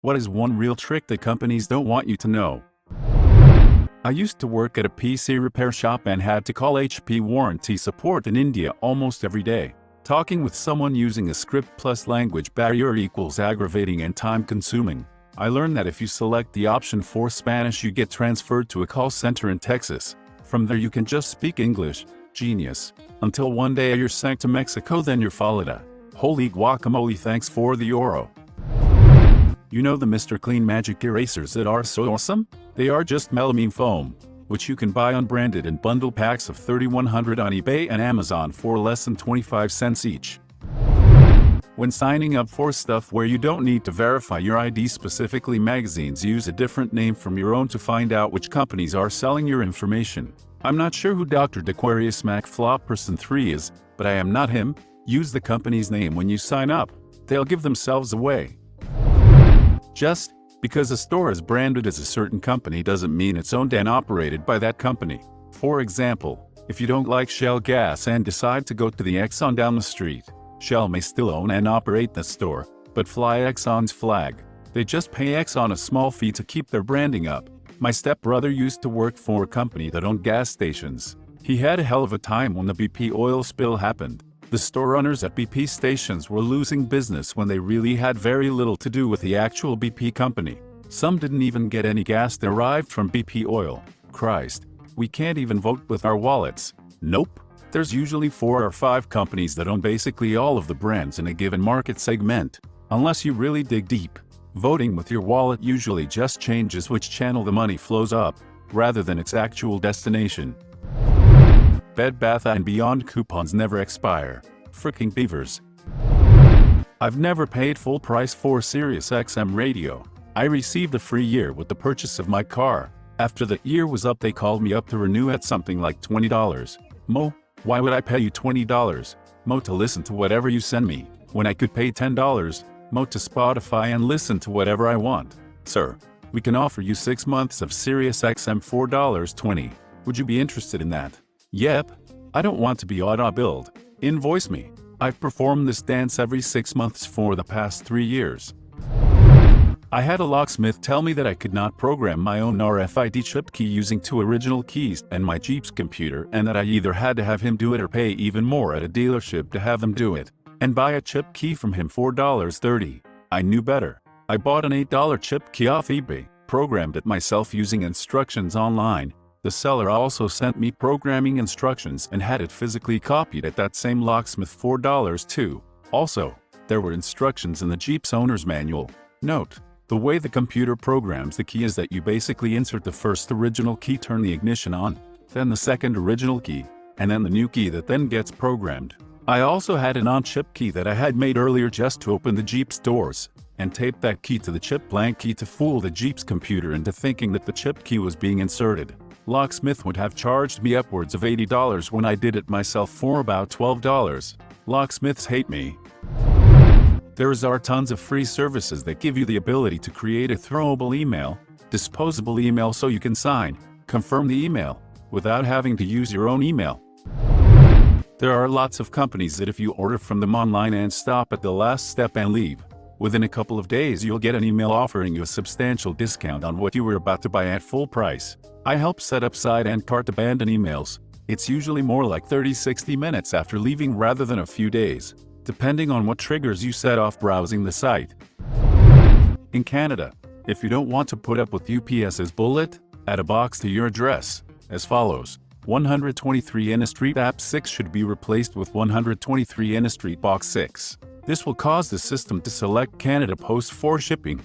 What is one real trick that companies don't want you to know? I used to work at a PC repair shop and had to call HP warranty support in India almost every day. Talking with someone using a script plus language barrier equals aggravating and time-consuming. I learned that if you select the option for Spanish, you get transferred to a call center in Texas. From there you can just speak English. Genius. Until one day you're sent to Mexico, then you're followed a holy guacamole, thanks for the oro. You know the Mr. Clean magic erasers that are so awesome? They are just melamine foam, which you can buy unbranded in bundle packs of 3,100 on eBay and Amazon for less than 25 cents each. When signing up for stuff where you don't need to verify your ID, specifically magazines, use a different name from your own to find out which companies are selling your information. I'm not sure who Dr. Aquarius McFlopperson 3 is, but I am not him. Use the company's name when you sign up. They'll give themselves away. Just because a store is branded as a certain company doesn't mean it's owned and operated by that company. For example, if you don't like Shell gas and decide to go to the Exxon down the street, Shell may still own and operate the store, but fly Exxon's flag. They just pay Exxon a small fee to keep their branding up. My stepbrother used to work for a company that owned gas stations. He had a hell of a time when the BP oil spill happened. The store owners at BP stations were losing business when they really had very little to do with the actual BP company. Some didn't even get any gas derived from BP oil. Christ, we can't even vote with our wallets. Nope. There's usually 4 or 5 companies that own basically all of the brands in a given market segment. Unless you really dig deep, voting with your wallet usually just changes which channel the money flows up, rather than its actual destination. Bed Bath & Beyond coupons never expire. Fricking beavers. I've never paid full price for SiriusXM radio. I received a free year with the purchase of my car. After the year was up, they called me up to renew at something like $20. Mo, why would I pay you $20? Mo, to listen to whatever you send me, when I could pay $10, Mo, to Spotify and listen to whatever I want. Sir, we can offer you 6 months of SiriusXM $4.20. Would you be interested in that? Yep. I don't want to be auto-billed. Invoice me. I've performed this dance every 6 months for the past 3 years. I had a locksmith tell me that I could not program my own RFID chip key using 2 original keys and my Jeep's computer, and that I either had to have him do it or pay even more at a dealership to have them do it, and buy a chip key from him $4.30. I knew better. I bought an $8 chip key off eBay, programmed it myself using instructions online. The seller also sent me programming instructions and had it physically copied at that same locksmith $4 too. Also, there were instructions in the Jeep's owner's manual. Note, the way the computer programs the key is that you basically insert the first original key, turn the ignition on, then the second original key, and then the new key that then gets programmed. I also had an on-chip key that I had made earlier just to open the Jeep's doors, and taped that key to the chip blank key to fool the Jeep's computer into thinking that the chip key was being inserted. Locksmith would have charged me upwards of $80 when I did it myself for about $12. Locksmiths hate me. There are tons of free services that give you the ability to create a throwable email, disposable email, so you can sign, confirm the email, without having to use your own email. There are lots of companies that if you order from them online and stop at the last step and leave, within a couple of days you'll get an email offering you a substantial discount on what you were about to buy at full price. I help set up side and cart abandon emails. It's usually more like 30-60 minutes after leaving rather than a few days, depending on what triggers you set off browsing the site. In Canada, if you don't want to put up with UPS's bullet, add a box to your address, as follows. 123 Inna Street App 6 should be replaced with 123 Inna Street Box 6. This will cause the system to select Canada Post for shipping.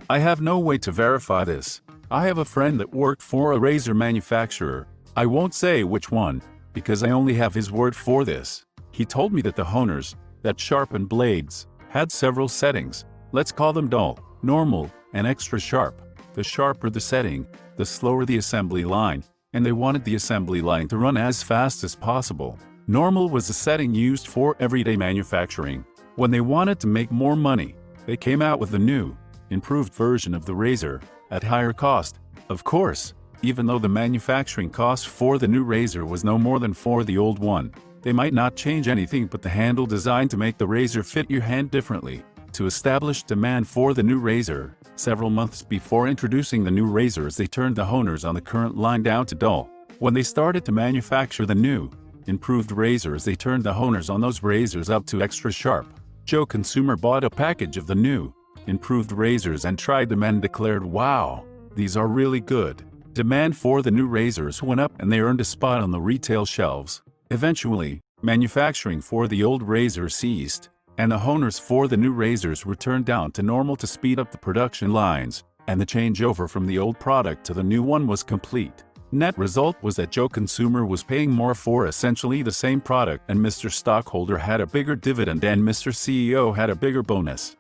I have no way to verify this. I have a friend that worked for a razor manufacturer. I won't say which one, because I only have his word for this. He told me that the honers that sharpen blades had several settings. Let's call them dull, normal, and extra sharp. The sharper the setting, the slower the assembly line, and they wanted the assembly line to run as fast as possible. Normal was the setting used for everyday manufacturing. When they wanted to make more money, they came out with a new, improved version of the razor, at higher cost, of course, even though the manufacturing cost for the new razor was no more than for the old one. They might not change anything but the handle design to make the razor fit your hand differently. to establish demand for the new razor. Several months before introducing the new razors, they turned the honers on the current line down to dull. When they started to manufacture the new, improved razors, they turned the honers on those razors up to extra sharp. Joe Consumer bought a package of the new, improved razors and tried them and declared, "Wow, these are really good." Demand for the new razors went up and they earned a spot on the retail shelves. Eventually, manufacturing for the old razor ceased, and the honers for the new razors were turned down to normal to speed up the production lines, and the changeover from the old product to the new one was complete. Net result was that Joe Consumer was paying more for essentially the same product, and Mr. Stockholder had a bigger dividend and Mr. CEO had a bigger bonus.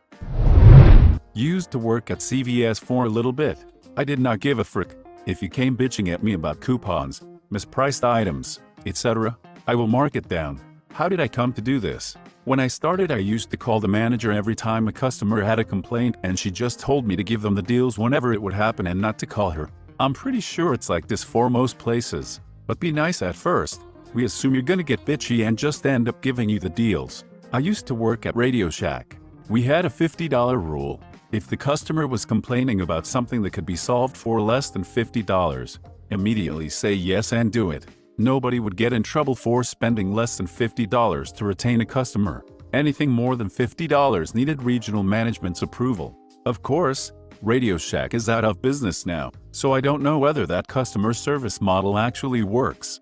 Used to work at CVS for a little bit. I did not give a frick if you came bitching at me about coupons, mispriced items, etc. I will mark it down. How did I come to do this? When I started, I used to call the manager every time a customer had a complaint, and she just told me to give them the deals whenever it would happen and not to call her. I'm pretty sure it's like this for most places. But be nice at first. We assume you're gonna get bitchy and just end up giving you the deals. I used to work at Radio Shack. We had a $50 rule. If the customer was complaining about something that could be solved for less than $50, immediately say yes and do it. Nobody would get in trouble for spending less than $50 to retain a customer. Anything more than $50 needed regional management's approval. Of course, Radio Shack is out of business now, so I don't know whether that customer service model actually works.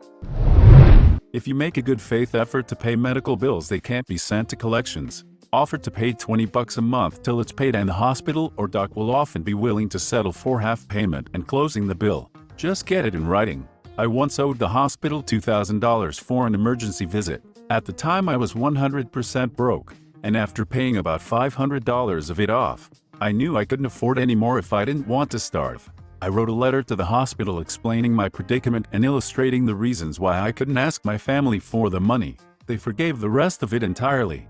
If you make a good faith effort to pay medical bills, they can't be sent to collections. Offer to pay $20 a month till it's paid, and the hospital or doc will often be willing to settle for half payment and closing the bill. Just get it in writing. I once owed the hospital $2,000 for an emergency visit. At the time I was 100% broke, and after paying about $500 of it off, I knew I couldn't afford any more if I didn't want to starve. I wrote a letter to the hospital explaining my predicament and illustrating the reasons why I couldn't ask my family for the money. They forgave the rest of it entirely.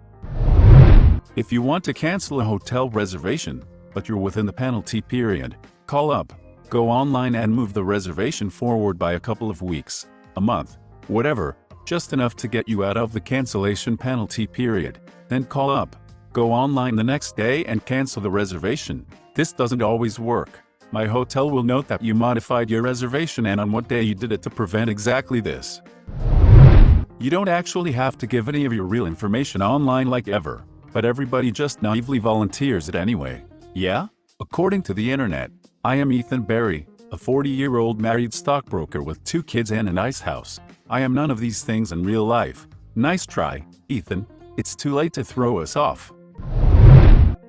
If you want to cancel a hotel reservation, but you're within the penalty period, call up, go online and move the reservation forward by a couple of weeks, a month, whatever, just enough to get you out of the cancellation penalty period. Then call up, go online the next day and cancel the reservation. This doesn't always work. My hotel will note that you modified your reservation and on what day you did it to prevent exactly this. You don't actually have to give any of your real information online like ever, but everybody just naively volunteers it anyway. Yeah? According to the internet, I am Ethan Berry, a 40-year-old married stockbroker with 2 kids and a nice house. I am none of these things in real life. Nice try, Ethan. It's too late to throw us off.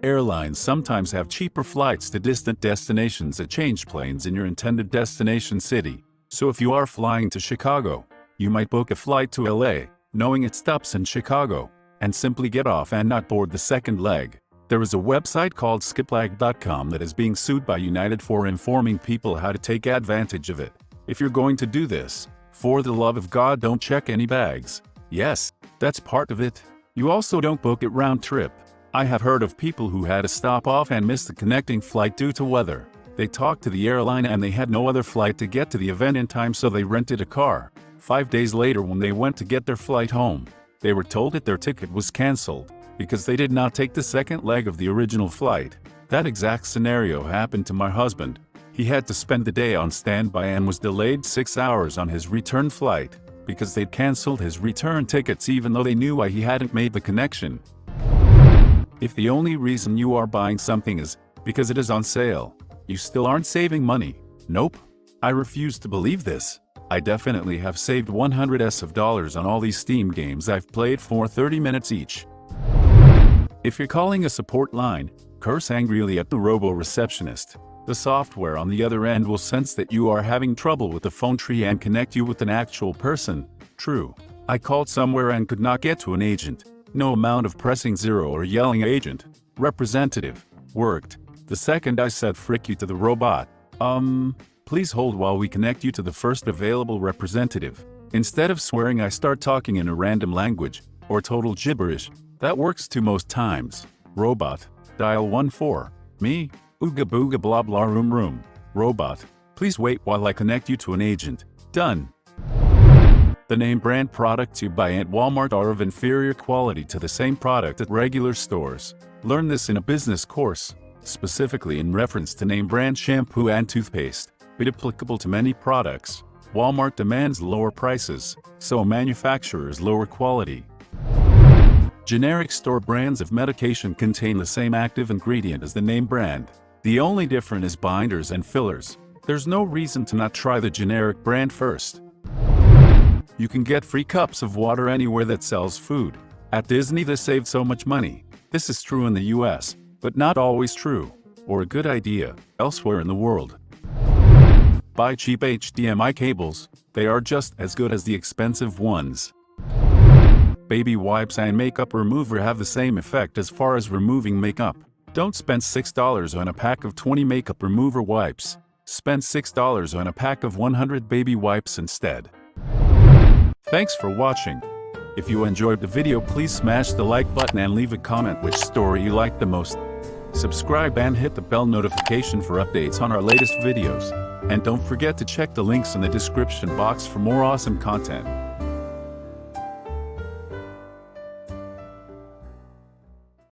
Airlines sometimes have cheaper flights to distant destinations at change planes in your intended destination city. So if you are flying to Chicago, you might book a flight to LA, knowing it stops in Chicago, and simply get off and not board the second leg. There is a website called skiplag.com that is being sued by United for informing people how to take advantage of it. If you're going to do this, for the love of God, don't check any bags. Yes, that's part of it. You also don't book it round trip. I have heard of people who had to stop off and miss the connecting flight due to weather. They talked to the airline and they had no other flight to get to the event in time, so they rented a car. 5 days later, when they went to get their flight home, they were told that their ticket was canceled because they did not take the second leg of the original flight. That exact scenario happened to my husband. He had to spend the day on standby and was delayed 6 hours on his return flight because they'd canceled his return tickets even though they knew why he hadn't made the connection. If the only reason you are buying something is because it is on sale, you still aren't saving money. Nope. I refuse to believe this. I definitely have saved $100s on all these Steam games I've played for 30 minutes each. If you're calling a support line, curse angrily at the robo-receptionist. The software on the other end will sense that you are having trouble with the phone tree and connect you with an actual person. True. I called somewhere and could not get to an agent. No amount of pressing 0 or yelling "agent, representative" worked. The second I said "frick you" to the robot, please hold while we connect you to the first available representative. Instead of swearing, I start talking in a random language, or total gibberish. That works too most times. Robot, dial 14. Me, ooga booga blah blah room. Robot, please wait while I connect you to an agent. Done. The name brand products you buy at Walmart are of inferior quality to the same product at regular stores. Learn this in a business course, specifically in reference to name brand shampoo and toothpaste, but applicable to many products. Walmart demands lower prices, so manufacturers lower quality. Generic store brands of medication contain the same active ingredient as the name brand. The only difference is binders and fillers. There's no reason to not try the generic brand first. You can get free cups of water anywhere that sells food. At Disney, they saved so much money. This is true in the US, but not always true, or a good idea, elsewhere in the world. Buy cheap HDMI cables. They are just as good as the expensive ones. Baby wipes and makeup remover have the same effect as far as removing makeup. Don't spend $6 on a pack of 20 makeup remover wipes. Spend $6 on a pack of 100 baby wipes instead. Thanks for watching. If you enjoyed the video, please smash the like button and leave a comment which story you liked the most. Subscribe and hit the bell notification for updates on our latest videos. And don't forget to check the links in the description box for more awesome content.